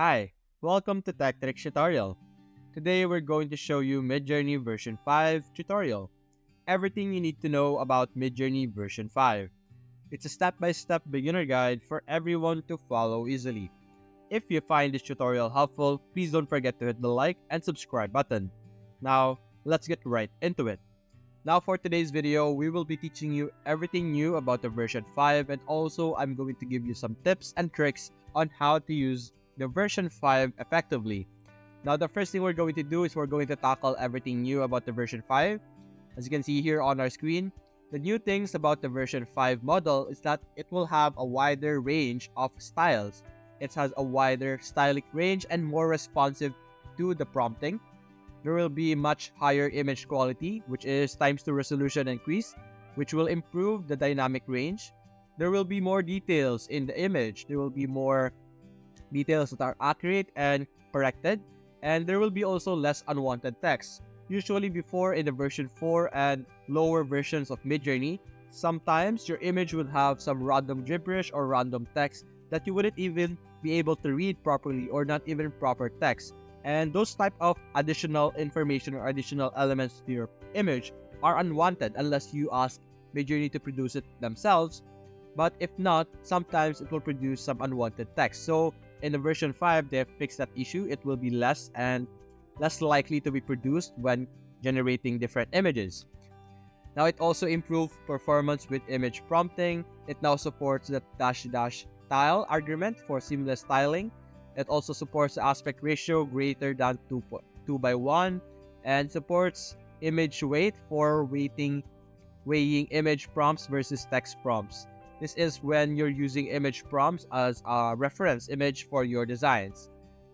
Hi, welcome to Tech Tricks tutorial. Today we're going to show you Midjourney version 5 tutorial. Everything you need to know about Midjourney version 5. It's a step-by-step beginner guide for everyone to follow easily. If you find this tutorial helpful, please don't forget to hit the like and subscribe button. Now, let's get right into it. Now for today's video, we will be teaching you everything new about the version 5 and also I'm going to give you some tips and tricks on how to use the version 5 effectively. Now the first thing we're going to do is we're going to tackle everything new about the version 5. As you can see here on our screen, the new things about the version 5 model is that it will have a wider range of styles. It has a wider stylistic range and more responsive to the prompting. There will be much higher image quality, which is times 2 resolution increase, which will improve the dynamic range. There will be more details in the image. There will be more details that are accurate and corrected. And there will be also less unwanted text. Usually before in the version 4 and lower versions of Midjourney, sometimes your image would have some random gibberish or random text that you wouldn't even be able to read properly or not even proper text. And those type of additional information or additional elements to your image are unwanted unless you ask Midjourney to produce it themselves. But if not, sometimes it will produce some unwanted text. So in the version 5, they have fixed that issue. It will be less and less likely to be produced when generating different images. Now it also improved performance with image prompting. It now supports the dash dash style argument for seamless styling. It also supports the aspect ratio greater than 2 by 1 and supports image weight for weighing image prompts versus text prompts. This is when you're using image prompts as a reference image for your designs.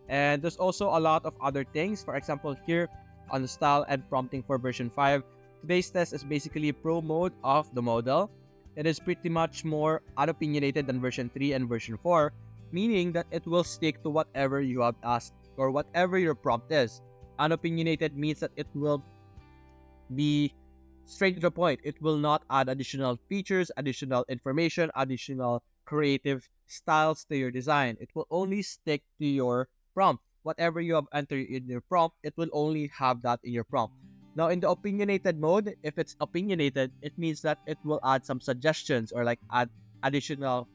And there's also a lot of other things. For example, here on the style and prompting for version 5, today's test is basically a pro mode of the model. It is pretty much more unopinionated than version 3 and version 4, meaning that it will stick to whatever you have asked or whatever your prompt is. Unopinionated means that it will be straight to the point. It will not add additional features, additional information, additional creative styles to your design. It will only stick to your prompt. Whatever you have entered in your prompt, it will only have that in your prompt. Now, in the opinionated mode, if it's opinionated, it means that it will add some suggestions or like add additional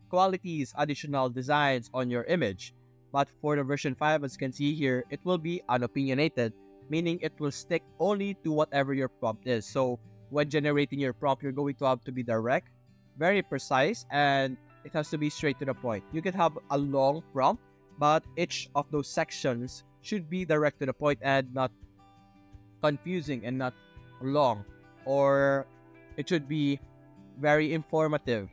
qualities, additional designs on your image. But for the version 5, as you can see here, it will be unopinionated, meaning it will stick only to whatever your prompt is. So when generating your prompt, you're going to have to be direct, very precise, and it has to be straight to the point. You can have a long prompt, but each of those sections should be direct to the point and not confusing and not long. Or it should be very informative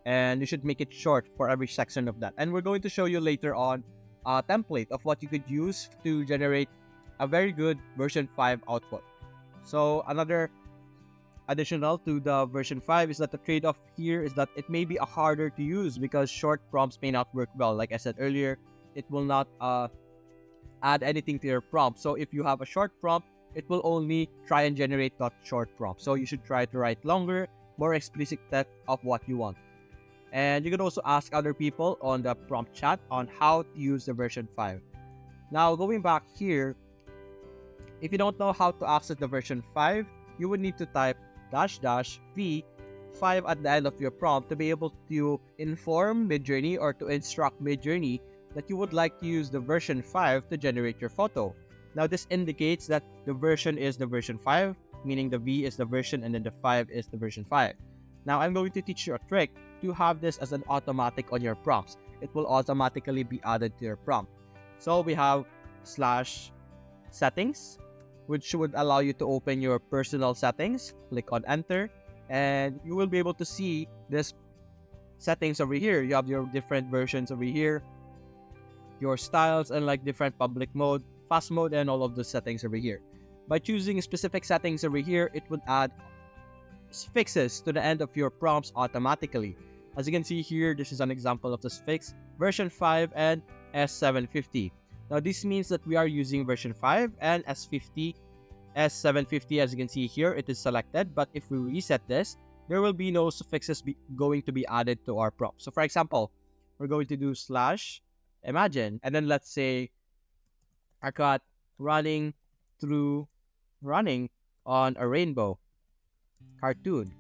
and you should make it short for every section of that. And we're going to show you later on a template of what you could use to generate a very good version 5 output. So another additional to the version 5 is that the trade-off here is that it may be harder to use because short prompts may not work well. Like I said earlier, it will not add anything to your prompt. So if you have a short prompt, it will only try and generate that short prompt. So you should try to write longer, more explicit text of what you want. And you can also ask other people on the prompt chat on how to use the version 5. Now, going back here, if you don't know how to access the version 5, you would need to type --v5 at the end of your prompt to be able to inform Midjourney or to instruct Midjourney that you would like to use the version 5 to generate your photo. Now, this indicates that the version is the version 5, meaning the V is the version and then the 5 is the version 5. Now, I'm going to teach you a trick to have this as an automatic on your prompts. It will automatically be added to your prompt. So we have /settings, which would allow you to open your personal settings. Click on enter and you will be able to see this settings over here. You have your different versions over here, your styles and like different public mode, fast mode, and all of the settings over here. By choosing specific settings over here, it would add fixes to the end of your prompts automatically. As you can see here, this is an example of this fix, version 5 and S750. Now this means that we are using version 5 and S750, as you can see here, it is selected. But if we reset this, there will be no suffixes going to be added to our prompt. So for example, we're going to do Imagine, and then let's say I got running running on a rainbow cartoon.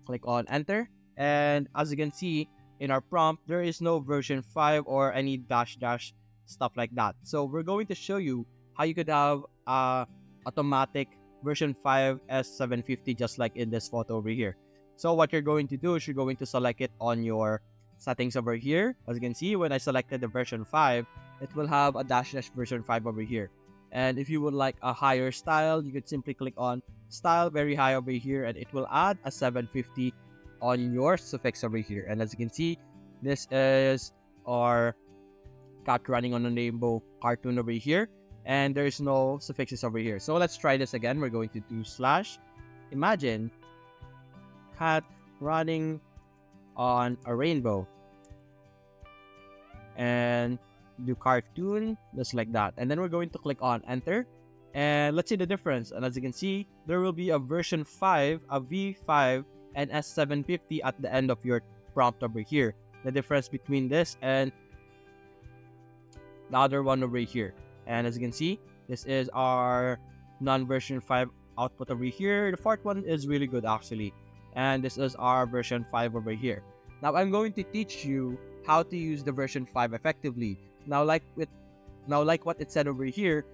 Click on enter, and as you can see in our prompt, there is no version 5 or any dash dash stuff like that. So we're going to show you how you could have automatic version 5 S750 just like in this photo over here. So what you're going to do is you're going to select it on your settings over here. As you can see, when I selected the version 5, it will have a dash dash version 5 over here. And if you would like a higher style, you could simply click on style very high over here, and it will add a 750 on your suffix over here. And as you can see, this is our cat running on a rainbow cartoon over here, and there's no suffixes over here. So let's try this again. We're going to do slash imagine cat running on a rainbow and do cartoon just like that, and then we're going to click on enter, and let's see the difference. And as you can see, there will be a version 5, a V5, and S750 at the end of your prompt over here. The difference between this and the other one over here. And as you can see, this is our non-version 5 output over here. The fourth one is really good actually, and this is our version 5 over here. Now I'm going to teach you how to use the version 5 effectively. Now like what it said over here,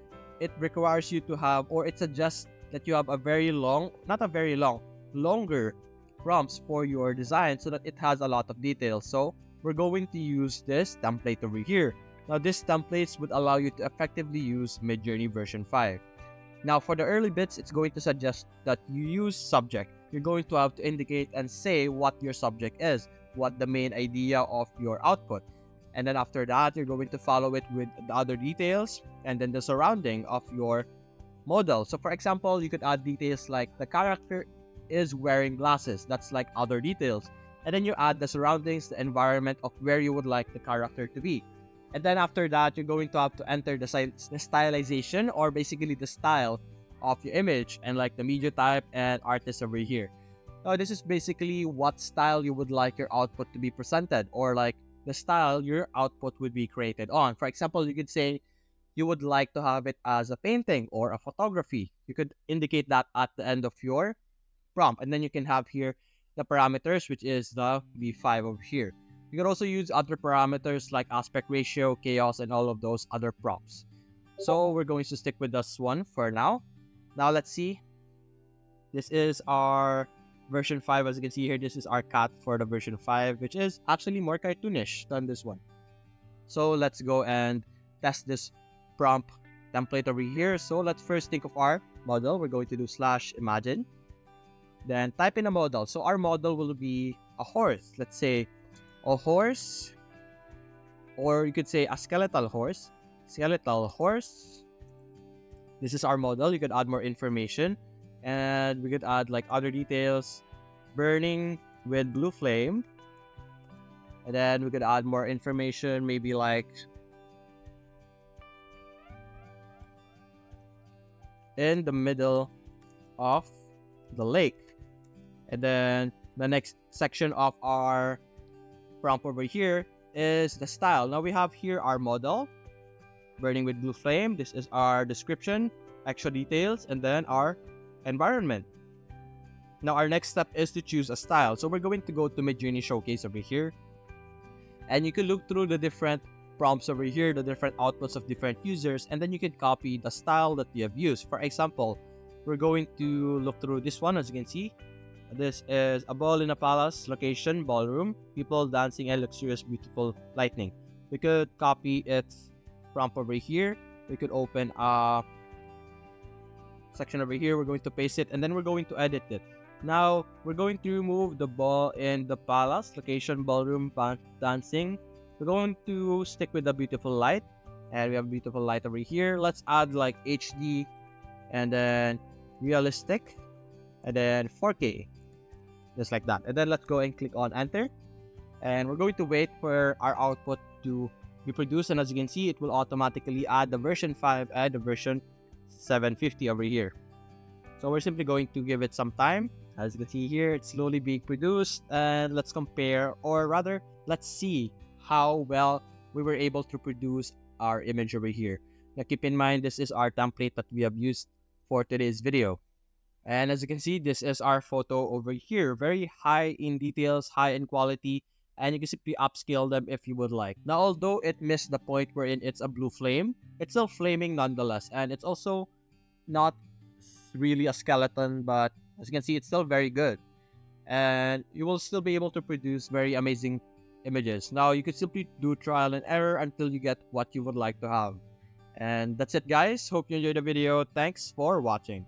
it requires you to have, or it suggests that you have a very long, not a very long, longer prompts for your design so that it has a lot of details. So we're going to use this template over here. Now this templates would allow you to effectively use Midjourney version 5. Now for the early bits, it's going to suggest that you use subject. You're going to have to indicate and say what your subject is, what the main idea of your output. And then after that, you're going to follow it with the other details and then the surrounding of your model. So for example, you could add details like the character is wearing glasses. That's like other details. And then you add the surroundings, the environment of where you would like the character to be. And then after that, you're going to have to enter the stylization, or basically the style of your image, and like the media type and artist over here. Now this is basically what style you would like your output to be presented, or like the style your output would be created on. For example, you could say you would like to have it as a painting or a photography. You could indicate that at the end of your prompt, and then you can have here the parameters, which is the V5 over here. You can also use other parameters like aspect ratio, chaos, and all of those other prompts. So we're going to stick with this one for now. Now let's see. This is our version 5. As you can see here, this is our cat for the version 5, which is actually more cartoonish than this one. So let's go and test this prompt template over here. So let's first think of our model. We're going to do slash imagine, then type in a model. So our model will be a horse. Let's say a horse, or you could say a skeletal horse. Skeletal horse. This is our model. You could add more information, and we could add like other details. Burning with blue flame, and then we could add more information, maybe like in the middle of the lake. And then the next section of our prompt over here is the style. Now we have here our model, burning with blue flame. This is our description, extra details, and then our environment. Now our next step is to choose a style. So we're going to go to Midjourney Showcase over here, and you can look through the different prompts over here, the different outputs of different users, and then you can copy the style that you have used. For example, we're going to look through this one. As you can see, this is a ball in a palace, location, ballroom, people dancing, and luxurious, beautiful lighting. We could copy its prompt over here. We could open a section over here. We're going to paste it, and then we're going to edit it. Now, we're going to remove the ball in the palace, location, ballroom, dancing. We're going to stick with the beautiful light, and we have beautiful light over here. Let's add like HD, and then realistic, and then 4K. Just like that. And then let's go and click on enter, and we're going to wait for our output to be produced. And as you can see, it will automatically add the version 5 and the version 750 over here. So we're simply going to give it some time. As you can see here, it's slowly being produced, and let's compare, or rather let's see how well we were able to produce our image over here. Now keep in mind, this is our template that we have used for today's video. And as you can see, this is our photo over here. Very high in details, high in quality, and you can simply upscale them if you would like. Now, although it missed the point wherein it's a blue flame, it's still flaming nonetheless. And it's also not really a skeleton, but as you can see, it's still very good. And you will still be able to produce very amazing images. Now, you could simply do trial and error until you get what you would like to have. And that's it, guys. Hope you enjoyed the video. Thanks for watching.